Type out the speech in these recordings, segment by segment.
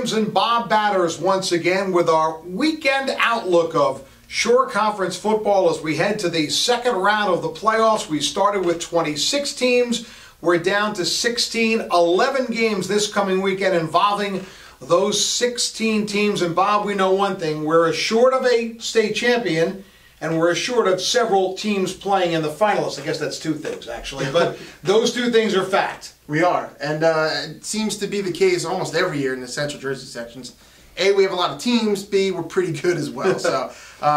Williams and Bob Batters once again with our weekend outlook of Shore Conference football as we head to the second round of the playoffs. We started with 26 teams. We're down to 16, 11 games this coming weekend involving those 16 teams. And Bob, we know one thing, we're short of a state champion and we're short of several teams playing in the finalists. I guess that's two things actually, but those two things are fact. We are, and it seems to be the case almost every year in the Central Jersey sections. A, we have a lot of teams. B, we're pretty good as well. So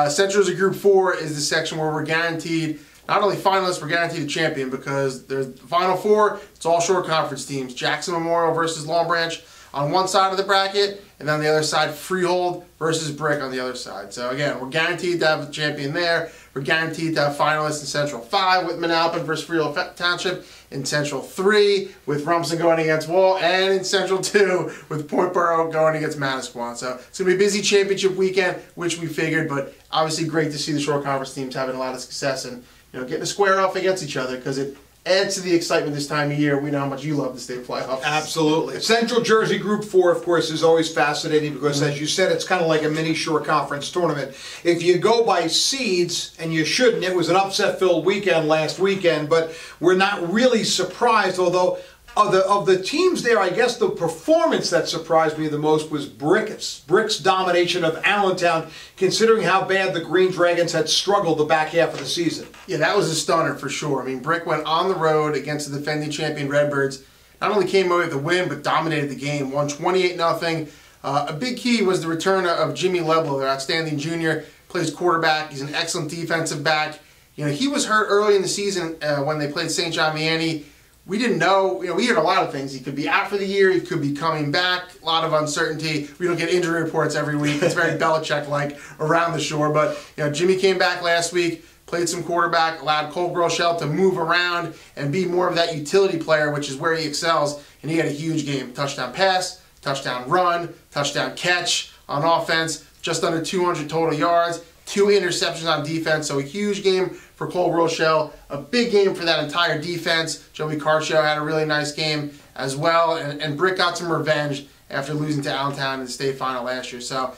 Central Jersey Group 4 is the section where we're guaranteed not only finalists, we're guaranteed a champion because there's the Final Four. It's all Shore Conference teams. Jackson Memorial versus Long Branch on one side of the bracket, and then on the other side, Freehold versus Brick on the other side. So again, we're guaranteed to have a champion there. We're guaranteed to have finalists in Central 5 with Manalapan versus Freehold Township, in Central 3 with Rumson going against Wall, and in Central 2 with Point Borough going against Manasquan. So it's going to be a busy championship weekend, which we figured, but obviously great to see the Shore Conference teams having a lot of success and getting to square off against each other because it adds to the excitement this time of year. We know how much you love the state playoffs. Absolutely. Central Jersey Group 4, of course, is always fascinating because, as you said, it's kind of like a mini Shore Conference tournament. If you go by seeds, and you shouldn't, it was an upset-filled weekend last weekend, but we're not really surprised, although of the teams there, I guess the performance that surprised me the most was Brick's domination of Allentown, considering how bad the Green Dragons had struggled the back half of the season. Yeah, that was a stunner for sure. I mean, Brick went on the road against the defending champion Redbirds. Not only came away with the win, but dominated the game. Won 28-0. A big key was the return of Jimmy Leblow, their outstanding junior. Plays quarterback. He's an excellent defensive back. He was hurt early in the season when they played St. John Vianney. We didn't know, we heard a lot of things. He could be out for the year, he could be coming back, a lot of uncertainty. We don't get injury reports every week. It's very Belichick-like around the Shore. But, Jimmy came back last week, played some quarterback, allowed Cole Groeschel to move around and be more of that utility player, which is where he excels. And he had a huge game. Touchdown pass, touchdown run, touchdown catch on offense, just under 200 total yards, 2 interceptions on defense. So a huge game for Cole Groeschel, a big game for that entire defense. Joey Carcho had a really nice game as well, and Brick got some revenge after losing to Allentown in the state final last year. So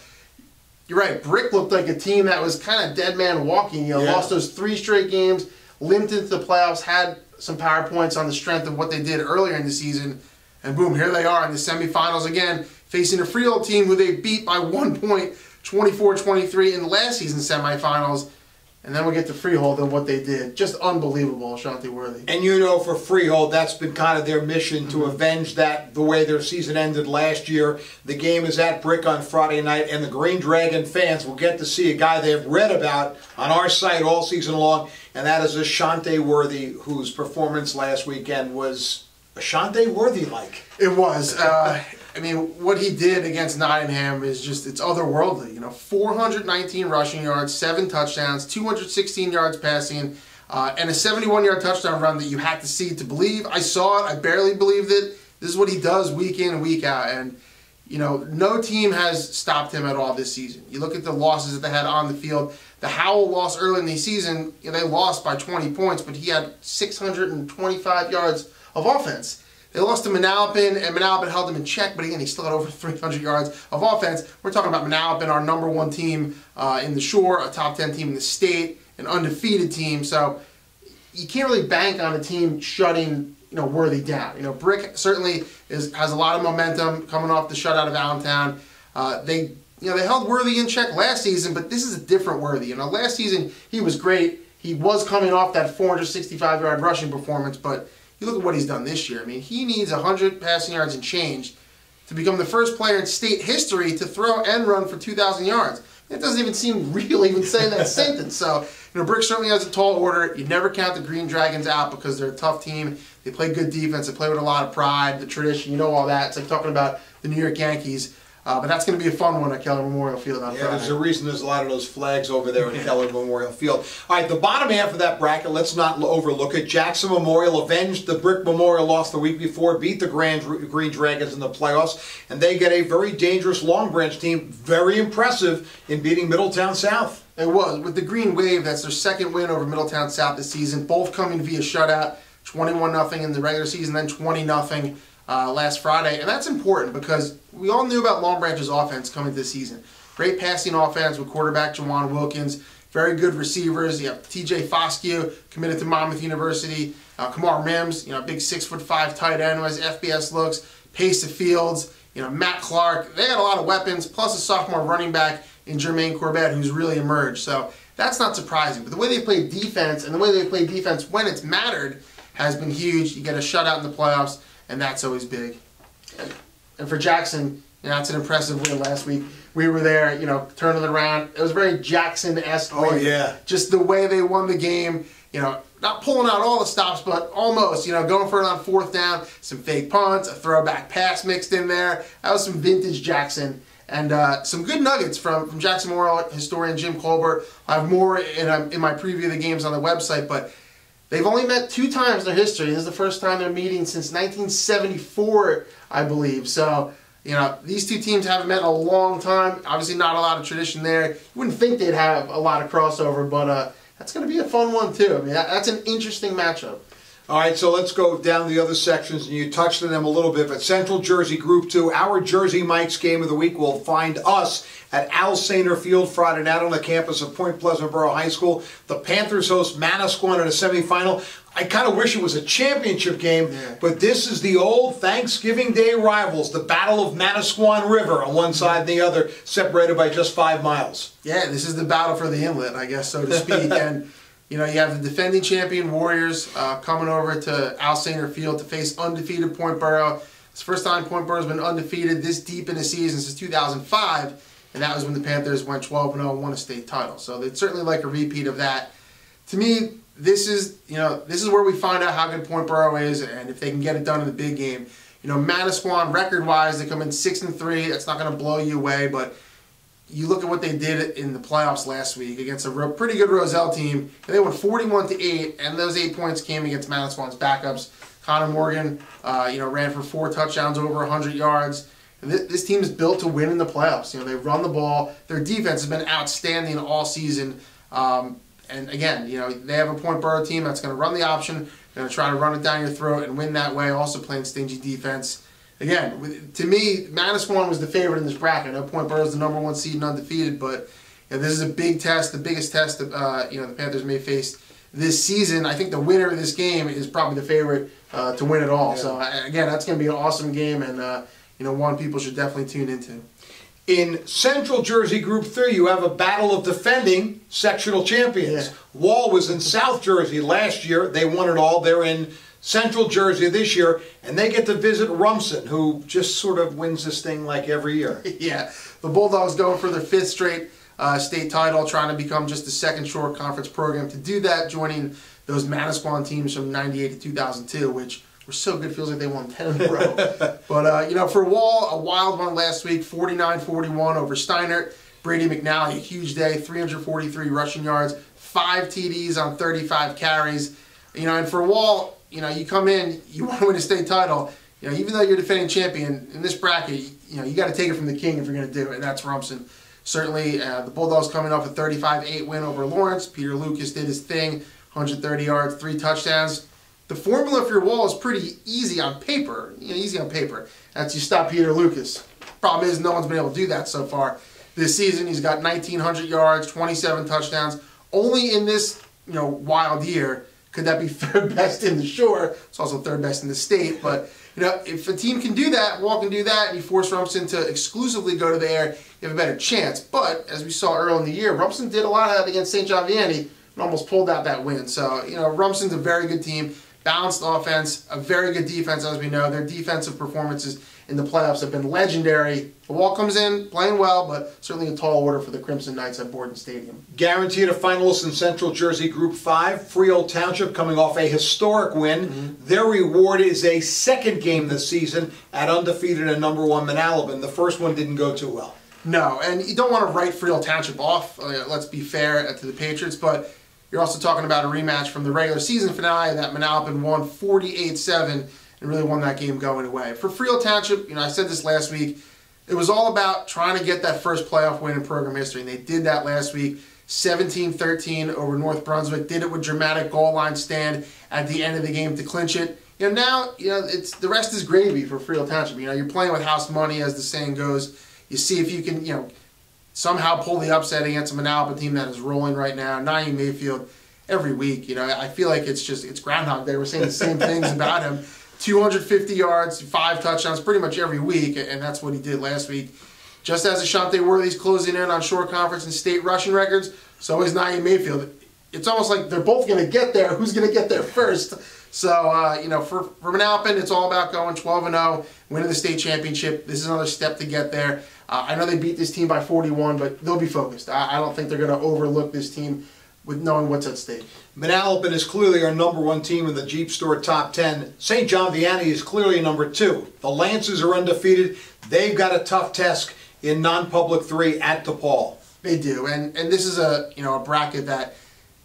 you're right, Brick looked like a team that was kind of dead man walking. Lost those 3 straight games, limped into the playoffs, had some PowerPoints on the strength of what they did earlier in the season, and boom, here they are in the semifinals again, facing a Freehold team who they beat by 1 point, 24-23 in the last season's semifinals. And then we'll get to Freehold and what they did. Just unbelievable, Ashanti Worthy. And for Freehold, that's been kind of their mission to avenge that the way their season ended last year. The game is at Brick on Friday night, and the Green Dragon fans will get to see a guy they've read about on our site all season long, and that is Ashanti Worthy, whose performance last weekend was Ashanti Worthy-like. It was. I mean, what he did against Nottingham is just, it's otherworldly. 419 rushing yards, 7 touchdowns, 216 yards passing, and a 71-yard touchdown run that you had to see to believe. I saw it. I barely believed it. This is what he does week in and week out. And, no team has stopped him at all this season. You look at the losses that they had on the field. The Howell loss early in the season, they lost by 20 points, but he had 625 yards of offense. They lost to Manalapan, and Manalapan held them in check, but again, he still had over 300 yards of offense. We're talking about Manalapan, our #1 team in the Shore, a top 10 team in the state, an undefeated team. So you can't really bank on a team shutting Worthy down. Brick certainly has a lot of momentum coming off the shutout of Allentown. They held Worthy in check last season, but this is a different Worthy. Last season he was great. He was coming off that 465-yard rushing performance, but you look at what he's done this year. I mean, he needs 100 passing yards and change to become the first player in state history to throw and run for 2,000 yards. It doesn't even seem real even saying that sentence. So, Brick certainly has a tall order. You never count the Green Dragons out because they're a tough team. They play good defense. They play with a lot of pride, the tradition, all that. It's like talking about the New York Yankees. But that's going to be a fun one at Keller Memorial Field on Friday. There's a reason there's a lot of those flags over there at Keller Memorial Field. All right, the bottom half of that bracket, let's not overlook it. Jackson Memorial avenged the Brick Memorial loss the week before, beat the Green Dragons in the playoffs, and they get a very dangerous Long Branch team, very impressive in beating Middletown South. It was. With the Green Wave, that's their 2nd win over Middletown South this season, both coming via shutout, 21-0 in the regular season, then 20-0 last Friday, and that's important because we all knew about Long Branch's offense coming this season. Great passing offense with quarterback Jawan Wilkins, very good receivers. You have TJ Foscue, committed to Monmouth University, Kamar Mims, big 6'5" tight end who has FBS looks, Pace of Fields, Matt Clark. They got a lot of weapons, plus a sophomore running back in Jermaine Corbett who's really emerged. So that's not surprising. But the way they play defense, and the way they play defense when it's mattered, has been huge. You get a shutout in the playoffs, and that's always big. And for Jackson, that's an impressive win last week. We were there, turning it around. It was very Jackson-esque win. Oh, yeah. Just the way they won the game, not pulling out all the stops, but almost, going for it on 4th down, some fake punts, a throwback pass mixed in there. That was some vintage Jackson. And some good nuggets from Jackson Memorial historian Jim Colbert. I have more in my preview of the games on the website, but they've only met 2 times in their history. This is the first time they're meeting since 1974, I believe. So, these 2 teams haven't met in a long time. Obviously not a lot of tradition there. You wouldn't think they'd have a lot of crossover, but that's going to be a fun one too. I mean, that's an interesting matchup. All right, so let's go down the other sections, and you touched on them a little bit, but Central Jersey Group 2, our Jersey Mike's game of the week will find us at Al Sainer Field Friday night on the campus of Point Pleasant Borough High School. The Panthers host Manasquan in a semifinal. I kind of wish it was a championship game, but this is the old Thanksgiving Day rivals, the Battle of Manasquan River on one side and the other, separated by just 5 miles. Yeah, this is the battle for the inlet, I guess, so to speak. And you have the defending champion Warriors coming over to Al Sainer Field to face undefeated Point Borough. It's the first time Point Borough's been undefeated this deep in the season since 2005, and that was when the Panthers went 12-0 and won a state title. So they'd certainly like a repeat of that. To me, this is where we find out how good Point Borough is and if they can get it done in the big game. Manasquan, record-wise, they come in 6-3. That's not going to blow you away, but you look at what they did in the playoffs last week against a pretty good Roselle team. And they won 41-8, and those 8 points came against Manasquan's backups. Connor Morgan, ran for 4 touchdowns, over 100 yards. And this team is built to win in the playoffs. They run the ball. Their defense has been outstanding all season. And again, they have a Point Borough team that's going to run the option, going to try to run it down your throat and win that way. Also playing stingy defense. Again, to me, Manasquan was the favorite in this bracket. I know Point Borough is the #1 seed and undefeated, but this is a big test, the biggest test that the Panthers may face this season. I think the winner of this game is probably the favorite to win it all. Yeah. So again, that's going to be an awesome game, and one people should definitely tune into. In Central Jersey Group 3, you have a battle of defending sectional champions. Yeah. Wall was in South Jersey last year. They won it all. They're in Central Jersey this year, and they get to visit Rumson, who just sort of wins this thing like every year. Yeah, the Bulldogs going for their 5th straight state title, trying to become just the 2nd Shore Conference program. To do that, joining those Manasquan teams from '98 to 2002, which were so good, feels like they won 10 in a row. But, for Wall, a wild one last week, 49-41 over Steinert. Brady McNally, a huge day, 343 rushing yards, 5 TDs on 35 carries. And for Wall, you come in, you want to win a state title. Even though you're defending champion in this bracket, you got to take it from the king if you're going to do it, and that's Rumson. Certainly, the Bulldogs coming off a 35-8 win over Lawrence. Peter Lucas did his thing, 130 yards, 3 touchdowns. The formula for your Wall is pretty easy on paper. Easy on paper. That's you stop Peter Lucas. Problem is, no one's been able to do that so far this season. He's got 1,900 yards, 27 touchdowns. Only in this wild year could that be 3rd best in the Shore. It's also 3rd best in the state. But if a team can do that, Wall can do that, and you force Rumson to exclusively go to the air, you have a better chance. But as we saw early in the year, Rumson did a lot of that against St. John Vianney and almost pulled out that win. So Rumson's a very good team. Balanced offense, a very good defense, as we know. Their defensive performances in the playoffs have been legendary. The Wall comes in playing well, but certainly a tall order for the Crimson Knights at Borden Stadium. Guaranteed a finalist in Central Jersey Group 5. Freehold Township coming off a historic win. Their reward is a 2nd game this season at undefeated and #1 Manalapan. The first one didn't go too well. No, and you don't want to write Freehold Township off. Let's be fair to the Patriots, but you're also talking about a rematch from the regular season finale that Manalapan won 48-7 and really won that game going away. For Freehold Township, I said this last week, it was all about trying to get that first playoff win in program history, and they did that last week. 17-13 over North Brunswick. Did it with dramatic goal line stand at the end of the game to clinch it. now it's the rest is gravy for Freehold Township. You're playing with house money, as the saying goes. You see if you can somehow pull the upset against a Manalapan team that is rolling right now. Naeem Mayfield, every week, I feel like it's Groundhog Day. We're saying the same things about him. 250 yards, 5 touchdowns, pretty much every week, and that's what he did last week. Just as Ashante Worthy's closing in on Shore Conference and state rushing records, so is Naeem Mayfield. It's almost like they're both going to get there. Who's going to get there first? So, for Manalapan, it's all about going 12-0, winning the state championship. This is another step to get there. I know they beat this team by 41, but they'll be focused. I don't think they're going to overlook this team with knowing what's at stake. Manalapan is clearly our #1 team in the Jeep Store top 10. St. John Vianney is clearly number 2. The Lancers are undefeated. They've got a tough task in non-public 3 at DePaul. They do, and this is a bracket that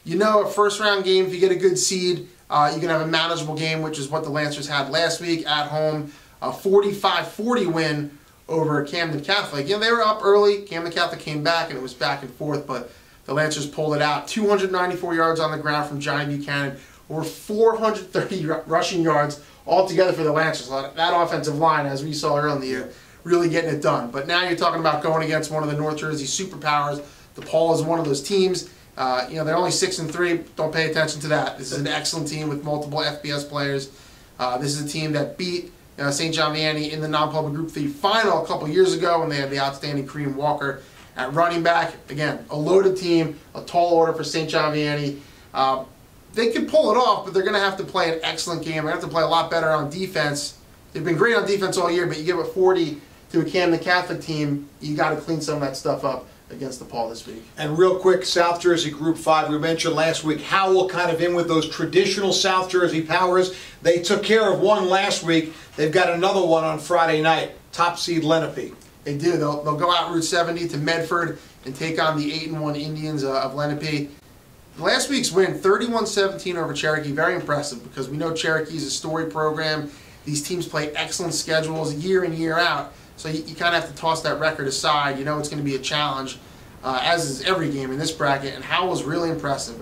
a first-round game, if you get a good seed, you can have a manageable game, which is what the Lancers had last week at home. A 45-40 win over Camden Catholic. They were up early. Camden Catholic came back, and it was back and forth, but the Lancers pulled it out. 294 yards on the ground from Johnny Buchanan. Over 430 rushing yards altogether for the Lancers. That offensive line, as we saw earlier in the year, really getting it done. But now you're talking about going against one of the North Jersey superpowers. DePaul is one of those teams. They're only 6-3. Don't pay attention to that. This is an excellent team with multiple FBS players. This is a team that beat St. John Vianney in the non-public Group 3 final a couple years ago when they had the outstanding Kareem Walker at running back. Again, a loaded team, a tall order for St. John Vianney. They can pull it off, but they're going to have to play an excellent game. They're going to have to play a lot better on defense. They've been great on defense all year, but you give a 40 to a Camden Catholic team, you got to clean some of that stuff up against DePaul this week. And real quick, South Jersey Group 5, we mentioned last week, Howell kind of in with those traditional South Jersey powers. They took care of one last week. They've got another one on Friday night, top seed Lenape. They do. They'll go out Route 70 to Medford and take on the 8-1 Indians of Lenape. Last week's win, 31-17 over Cherokee, very impressive because we know Cherokee's a story program. These teams play excellent schedules year in, year out. So you kind of have to toss that record aside. You know it's going to be a challenge, as is every game in this bracket. And Howell's really impressive.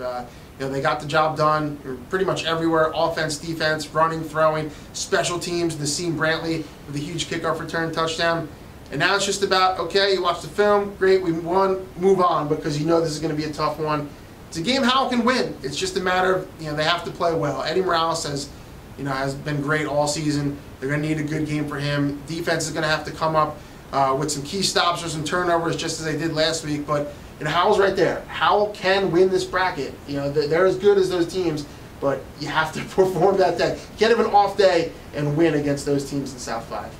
They got the job done pretty much everywhere. Offense, defense, running, throwing, special teams. Nassim Brantley with a huge kickoff return touchdown. And now it's just about, okay, you watch the film, great, we won, move on, because you know this is going to be a tough one. It's a game Howell can win. It's just a matter of, they have to play well. Eddie Morales has been great all season. They're going to need a good game for him. Defense is going to have to come up with some key stops or some turnovers, just as they did last week. But Howell's right there. Howell can win this bracket. They're as good as those teams, but you have to perform that day. You can't have an off day and win against those teams in South 5.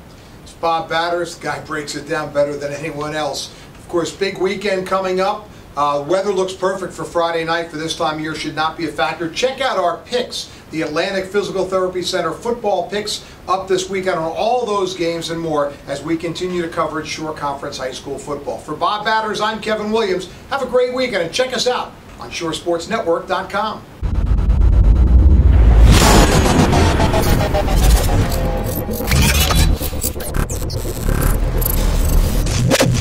It's Bob Batters. The guy breaks it down better than anyone else. Of course, big weekend coming up. Weather looks perfect for Friday night. For this time of year, should not be a factor. Check out our picks. The Atlantic Physical Therapy Center football picks up this weekend on all those games and more as we continue to cover Shore Conference High School football. For Bob Batters, I'm Kevin Williams. Have a great weekend and check us out on shoresportsnetwork.com.